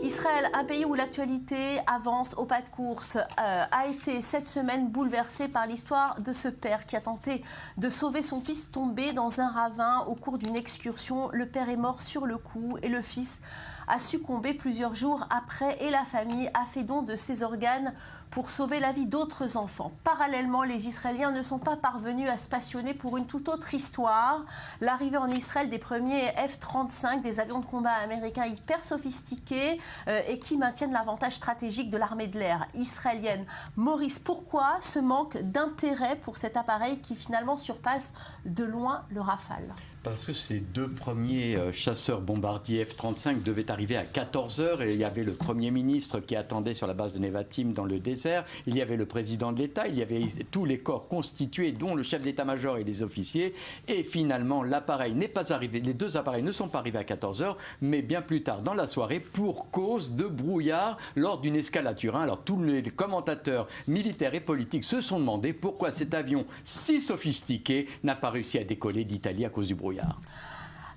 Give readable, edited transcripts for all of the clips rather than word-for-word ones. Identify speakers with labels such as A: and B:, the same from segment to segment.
A: Israël, un pays où l'actualité avance au pas de course, a été cette semaine bouleversé par l'histoire de ce père qui a tenté de sauver son fils tombé dans un ravin au cours d'une excursion. Le père est mort sur le coup et le fils a succombé plusieurs jours après et la famille a fait don de ses organes pour sauver la vie d'autres enfants. Parallèlement, les Israéliens ne sont pas parvenus à se passionner pour une toute autre histoire. L'arrivée en Israël des premiers F-35, des avions de combat américains hyper sophistiqués et qui maintiennent l'avantage stratégique de l'armée de l'air israélienne. Maurice, pourquoi ce manque d'intérêt pour cet appareil qui finalement surpasse de loin le Rafale ?
B: Parce que ces deux premiers chasseurs bombardiers F-35 devaient arriver à 14h et il y avait le Premier ministre qui attendait sur la base de Nevatim dans le désert, il y avait le président de l'État, il y avait tous les corps constitués dont le chef d'état-major et les officiers et finalement l'appareil n'est pas arrivé, les deux appareils ne sont pas arrivés à 14h mais bien plus tard dans la soirée pour cause de brouillard lors d'une escale à Turin. Alors tous les commentateurs militaires et politiques se sont demandé pourquoi cet avion si sophistiqué n'a pas réussi à décoller d'Italie à cause du brouillard.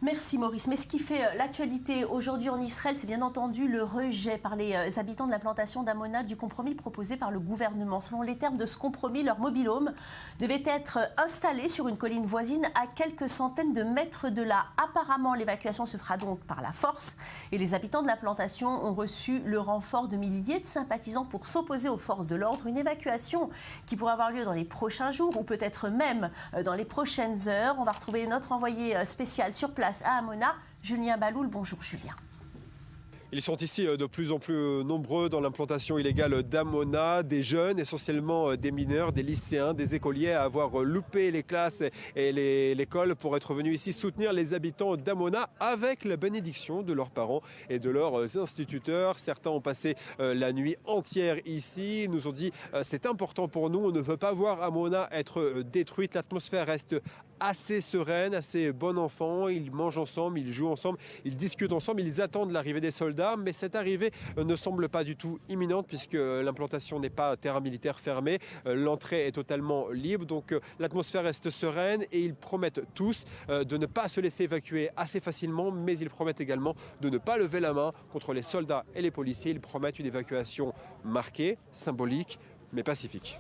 A: Merci Maurice. Mais ce qui fait l'actualité aujourd'hui en Israël, c'est bien entendu le rejet par les habitants de l'implantation d'Amona du compromis proposé par le gouvernement. Selon les termes de ce compromis, leur mobil-home devait être installé sur une colline voisine à quelques centaines de mètres de là. Apparemment, l'évacuation se fera donc par la force et les habitants de l'implantation ont reçu le renfort de milliers de sympathisants pour s'opposer aux forces de l'ordre. Une évacuation qui pourrait avoir lieu dans les prochains jours ou peut-être même dans les prochaines heures. On va retrouver notre envoyé spécial sur place à Amona, Julien Baloul. Bonjour Julien.
C: Ils sont ici de plus en plus nombreux dans l'implantation illégale d'Amona, des jeunes, essentiellement des mineurs, des lycéens, des écoliers à avoir loupé les classes et l'école pour être venus ici soutenir les habitants d'Amona avec la bénédiction de leurs parents et de leurs instituteurs. Certains ont passé la nuit entière ici, ils nous ont dit c'est important pour nous, on ne veut pas voir Amona être détruite, l'atmosphère reste assez sereine, assez bon enfant, ils mangent ensemble, ils jouent ensemble, ils discutent ensemble, ils attendent l'arrivée des soldats, mais cette arrivée ne semble pas du tout imminente puisque l'implantation n'est pas terrain militaire fermé, l'entrée est totalement libre, donc l'atmosphère reste sereine et ils promettent tous de ne pas se laisser évacuer assez facilement, mais ils promettent également de ne pas lever la main contre les soldats et les policiers, ils promettent une évacuation marquée, symbolique, mais pacifique.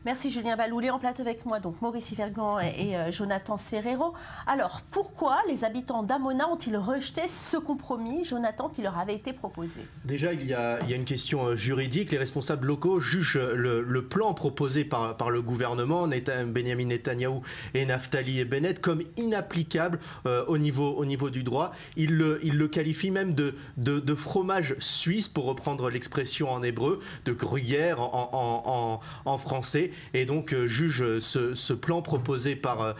A: Merci Julien Baloulé. En plateau avec moi, donc Maurice Yvergan et Jonathan Serrero. Alors, pourquoi les habitants d'Amona ont-ils rejeté ce compromis, Jonathan, qui leur avait été proposé ?
D: Déjà, il y a une question juridique. Les responsables locaux jugent le plan proposé par le gouvernement, Benjamin Netanyahou et Naftali Bennett, comme inapplicable au niveau du droit. Ils le qualifient même de fromage suisse, pour reprendre l'expression en hébreu, de gruyère en français. Et donc juge ce plan proposé par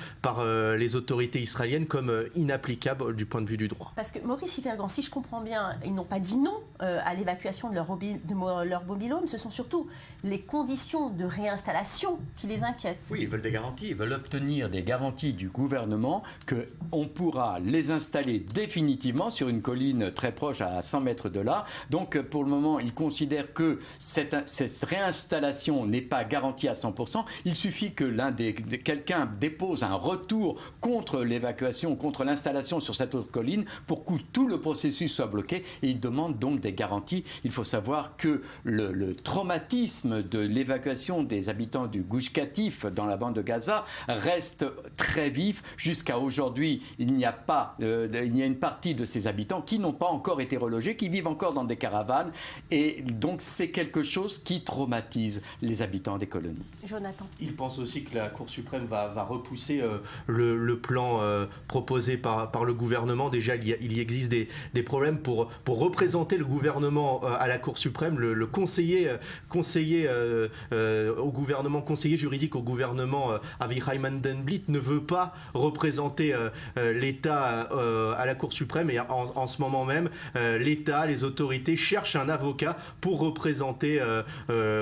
D: les autorités israéliennes comme inapplicable du point de vue du droit.
A: Parce que Maurice Yvergan, si je comprends bien, ils n'ont pas dit non à l'évacuation de leur mobil-home, ce sont surtout les conditions de réinstallation qui les inquiètent.
B: Oui, ils veulent des garanties, ils veulent obtenir des garanties du gouvernement qu'on pourra les installer définitivement sur une colline très proche, à 100 mètres de là. Donc pour le moment, ils considèrent que cette réinstallation n'est pas garantie à 100%. Il suffit que quelqu'un dépose un retour contre l'évacuation, contre l'installation sur cette autre colline pour que tout le processus soit bloqué et ils demandent donc des garanties. Il faut savoir que le traumatisme de l'évacuation des habitants du Gush Katif dans la bande de Gaza reste très vif. Jusqu'à aujourd'hui, il y a une partie de ces habitants qui n'ont pas encore été relogés, qui vivent encore dans des caravanes et donc c'est quelque chose qui traumatise les habitants des colonies.
A: Jonathan.
D: Il pense aussi que la Cour suprême va repousser le plan proposé par le gouvernement. Déjà, il y existe des problèmes pour représenter le gouvernement à la Cour suprême. Le conseiller au gouvernement, conseiller juridique au gouvernement, Avichai Mandelblit, ne veut pas représenter l'État à la Cour suprême. Et en ce moment même, l'État, les autorités cherchent un avocat pour représenter,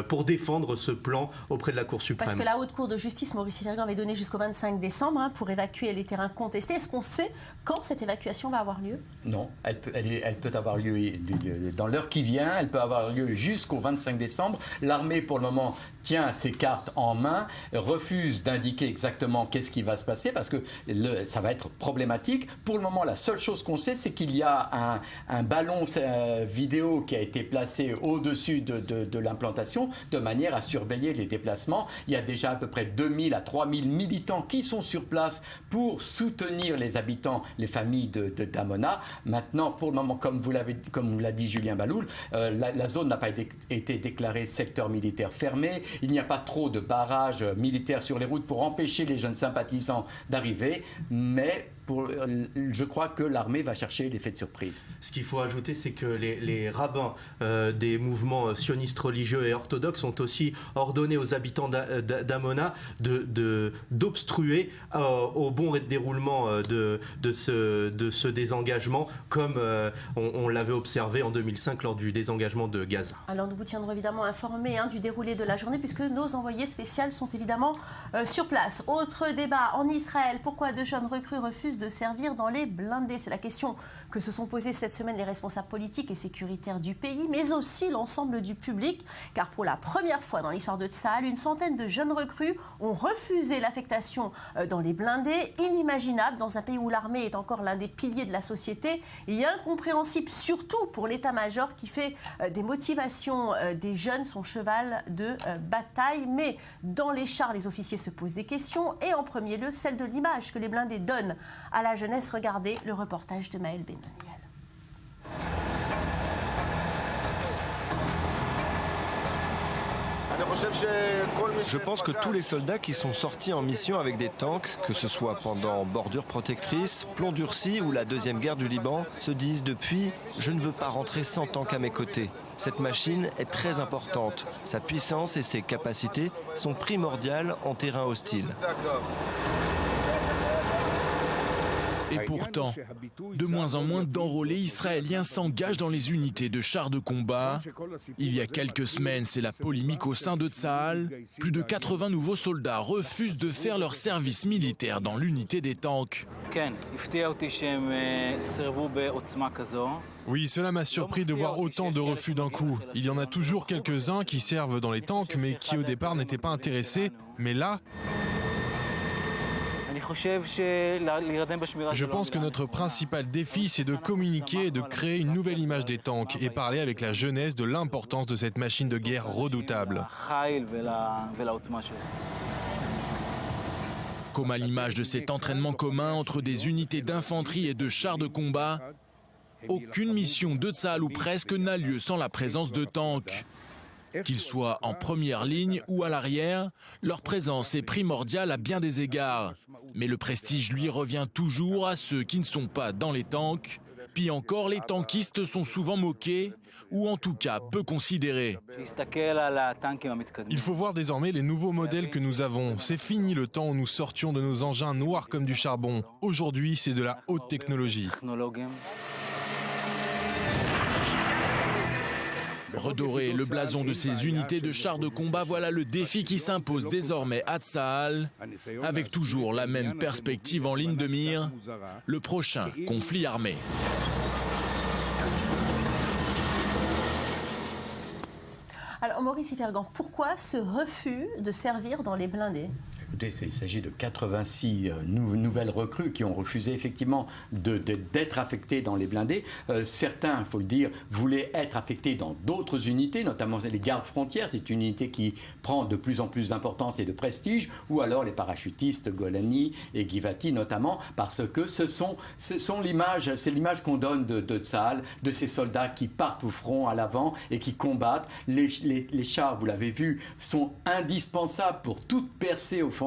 D: pour défendre ce plan auprès de la Cour suprême.
A: Parce que la Haute Cour de justice, Maurice Yvergan, avait donné jusqu'au 25 décembre pour évacuer les terrains contestés. Est-ce qu'on sait quand cette évacuation va avoir lieu ?
B: Non, elle peut avoir lieu dans l'heure qui vient, elle peut avoir lieu jusqu'au 25 décembre. L'armée, pour le moment, tient ses cartes en main, refuse d'indiquer exactement qu'est-ce qui va se passer parce que ça va être problématique. Pour le moment, la seule chose qu'on sait, c'est qu'il y a un ballon vidéo qui a été placé au-dessus de l'implantation de manière à surveiller les déplacements. Il y a déjà à peu près 2000 à 3000 militants qui sont sur place pour soutenir les habitants, les familles d'Amona. Maintenant, pour le moment, comme l'a dit Julien Baloul, la zone n'a pas été déclarée secteur militaire fermé. Il n'y a pas trop de barrages militaires sur les routes pour empêcher les jeunes sympathisants d'arriver, mais je crois que l'armée va chercher l'effet de surprise.
D: Ce qu'il faut ajouter, c'est que les rabbins des mouvements sionistes religieux et orthodoxes ont aussi ordonné aux habitants d'Amona d'obstruer au bon déroulement de ce désengagement, comme on l'avait observé en 2005 lors du désengagement de Gaza.
A: Alors nous vous tiendrons évidemment informés du déroulé de la journée, puisque nos envoyés spéciaux sont évidemment sur place. Autre débat en Israël, pourquoi de jeunes recrues refusent de servir dans les blindés? C'est la question que se sont posées cette semaine les responsables politiques et sécuritaires du pays, mais aussi l'ensemble du public, car pour la première fois dans l'histoire de Tsahal, une centaine de jeunes recrues ont refusé l'affectation dans les blindés, inimaginable dans un pays où l'armée est encore l'un des piliers de la société et incompréhensible surtout pour l'état-major qui fait des motivations des jeunes son cheval de bataille. Mais dans les chars, les officiers se posent des questions et en premier lieu celle de l'image que les blindés donnent à la jeunesse. Regardez le reportage de Maël Benoniel.
E: Je pense que tous les soldats qui sont sortis en mission avec des tanks, que ce soit pendant bordure protectrice, plomb durci ou la deuxième guerre du Liban, se disent depuis « je ne veux pas rentrer sans tank à mes côtés ». Cette machine est très importante. Sa puissance et ses capacités sont primordiales en terrain hostile.
F: Et pourtant, de moins en moins d'enrôlés israéliens s'engagent dans les unités de chars de combat. Il y a quelques semaines, c'est la polémique au sein de Tsahal. Plus de 80 nouveaux soldats refusent de faire leur service militaire dans l'unité des tanks.
G: Oui, cela m'a surpris de voir autant de refus d'un coup. Il y en a toujours quelques-uns qui servent dans les tanks, mais qui au départ n'étaient pas intéressés. Mais là... Je pense que notre principal défi, c'est de communiquer et de créer une nouvelle image des tanks et parler avec la jeunesse de l'importance de cette machine de guerre redoutable.
F: Comme à l'image de cet entraînement commun entre des unités d'infanterie et de chars de combat, aucune mission de Tsahal ou presque n'a lieu sans la présence de tanks. Qu'ils soient en première ligne ou à l'arrière, leur présence est primordiale à bien des égards. Mais le prestige lui revient toujours à ceux qui ne sont pas dans les tanks. Puis encore, les tankistes sont souvent moqués, ou en tout cas peu considérés.
G: Il faut voir désormais les nouveaux modèles que nous avons. C'est fini le temps où nous sortions de nos engins noirs comme du charbon. Aujourd'hui, c'est de la haute technologie.
F: Redorer le blason de ces unités de chars de combat, voilà le défi qui s'impose désormais à Tsahal, avec toujours la même perspective en ligne de mire, le prochain conflit armé.
A: Alors Maurice Ifergan, pourquoi ce refus de servir dans les blindés ?
B: Écoutez, il s'agit de 86 nouvelles recrues qui ont refusé effectivement d'être affectées dans les blindés. Certains, il faut le dire, voulaient être affectés dans d'autres unités, notamment les gardes frontières. C'est une unité qui prend de plus en plus d'importance et de prestige. Ou alors les parachutistes, Golani et Givati notamment, parce que ce sont l'image, c'est l'image qu'on donne de Tsahal, de ces soldats qui partent au front à l'avant et qui combattent. Les chars, vous l'avez vu, sont indispensables pour toute percée offensive,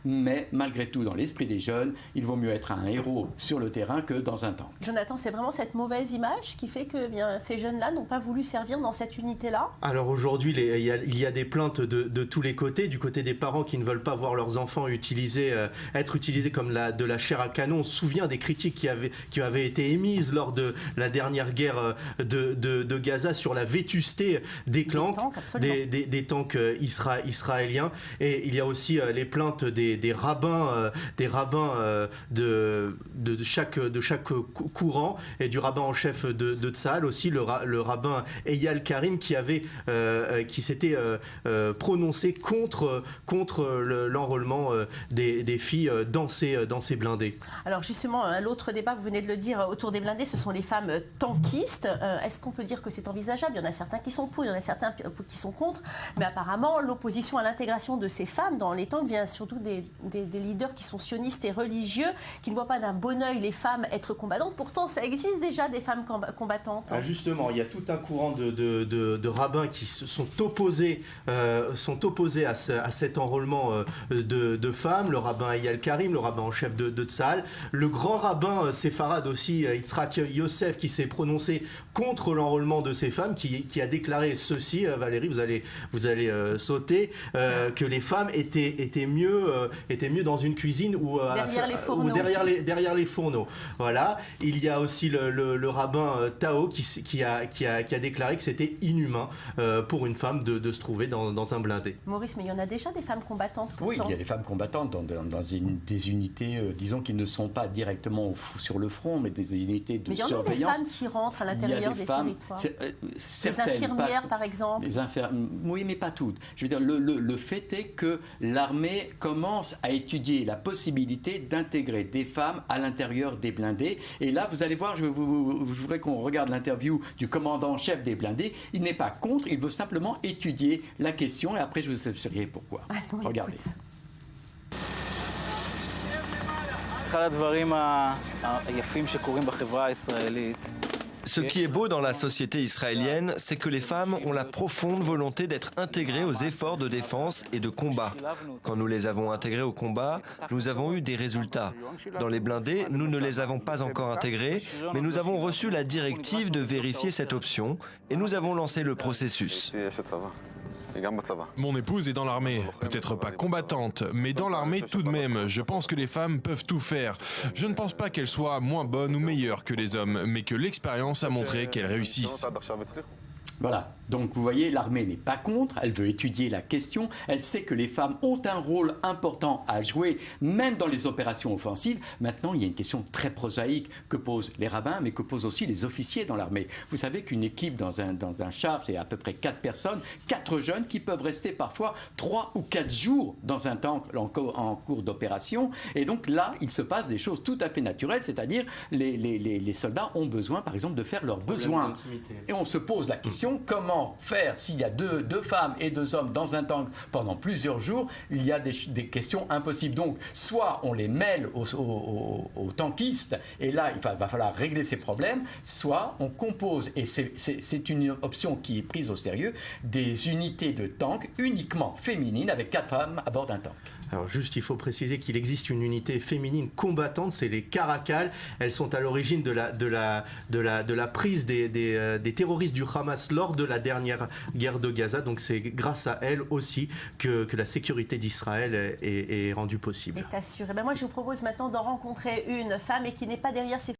B: mais malgré tout, dans l'esprit des jeunes, il vaut mieux être un héros sur le terrain que dans un tank.
A: Jonathan, c'est vraiment cette mauvaise image qui fait que ces jeunes-là n'ont pas voulu servir dans cette unité-là ?
D: Alors aujourd'hui, il y a des plaintes de tous les côtés, du côté des parents qui ne veulent pas voir leurs enfants être utilisés comme de la chair à canon. On se souvient des critiques qui avaient été émises lors de la dernière guerre de Gaza sur la vétusté des tanks israéliens. Et il y a aussi les les plaintes des rabbins de chaque courant et du rabbin en chef de Tsahal, aussi le rabbin Eyal Karim qui s'était prononcé contre l'enrôlement des filles dans ces blindés.
A: Alors justement, l'autre débat, vous venez de le dire, autour des blindés, ce sont les femmes tankistes. Est-ce qu'on peut dire que c'est envisageable? Il y en a certains qui sont pour, il y en a certains qui sont contre, mais apparemment l'opposition à l'intégration de ces femmes dans les tanks vient surtout des leaders qui sont sionistes et religieux, qui ne voient pas d'un bon œil les femmes être combattantes. Pourtant, ça existe déjà des femmes combattantes.
D: Ah, justement, il y a tout un courant de rabbins qui sont opposés à cet enrôlement de femmes. Le rabbin Eyal Karim, le rabbin en chef de Tsahal, le grand rabbin séfarade aussi, Yitzhak Yosef, qui s'est prononcé contre l'enrôlement de ces femmes, qui a déclaré ceci, Valérie, vous allez sauter, que les femmes étaient mieux dans une cuisine ou derrière les fourneaux. Voilà. Il y a aussi le rabbin Tao qui a déclaré que c'était inhumain pour une femme de se trouver dans un blindé.
A: Maurice, mais il y en a déjà des femmes combattantes pourtant.
B: Oui, il y a des femmes combattantes dans des unités, disons, qui ne sont pas directement sur le front, mais des unités de surveillance.
A: Mais il y en a des femmes qui rentrent à l'intérieur des territoires. Les infirmières, par exemple.
B: Oui, mais pas toutes. Je veux dire, le fait est que l'armée commence à étudier la possibilité d'intégrer des femmes à l'intérieur des blindés. Et là, vous allez voir, je voudrais qu'on regarde l'interview du commandant en chef des blindés. Il n'est pas contre, il veut simplement étudier la question et après je vous expliquerai pourquoi. Regardez.
E: Ce qui est beau dans la société israélienne, c'est que les femmes ont la profonde volonté d'être intégrées aux efforts de défense et de combat. Quand nous les avons intégrées au combat, nous avons eu des résultats. Dans les blindés, nous ne les avons pas encore intégrées, mais nous avons reçu la directive de vérifier cette option et nous avons lancé le processus.
G: Mon épouse est dans l'armée, peut-être pas combattante, mais dans l'armée tout de même. Je pense que les femmes peuvent tout faire. Je ne pense pas qu'elles soient moins bonnes ou meilleures que les hommes, mais que l'expérience a montré qu'elles réussissent.
B: Voilà, donc vous voyez, l'armée n'est pas contre, elle veut étudier la question, elle sait que les femmes ont un rôle important à jouer, même dans les opérations offensives. Maintenant, il y a une question très prosaïque que posent les rabbins, mais que posent aussi les officiers dans l'armée. Vous savez qu'une équipe dans un char, c'est à peu près 4 personnes, 4 jeunes qui peuvent rester parfois 3 ou 4 jours dans un tank en cours d'opération. Et donc là, il se passe des choses tout à fait naturelles, c'est-à-dire les soldats ont besoin, par exemple, de faire leurs besoins. Et on se pose la question, comment faire s'il y a deux femmes et 2 hommes dans un tank pendant plusieurs jours? Il y a des questions impossibles. Donc, soit on les mêle aux tankistes, et là, il va falloir régler ces problèmes, soit on compose, et c'est une option qui est prise au sérieux, des unités de tank uniquement féminines avec 4 femmes à bord d'un tank.
D: Alors juste, il faut préciser qu'il existe une unité féminine combattante, c'est les Caracal. Elles sont à l'origine de la prise des terroristes du Hamas lors de la dernière guerre de Gaza. Donc c'est grâce à elles aussi que la sécurité d'Israël est rendue possible.
A: Est assurée. Ben moi, je vous propose maintenant d'en rencontrer une femme et qui n'est pas derrière ses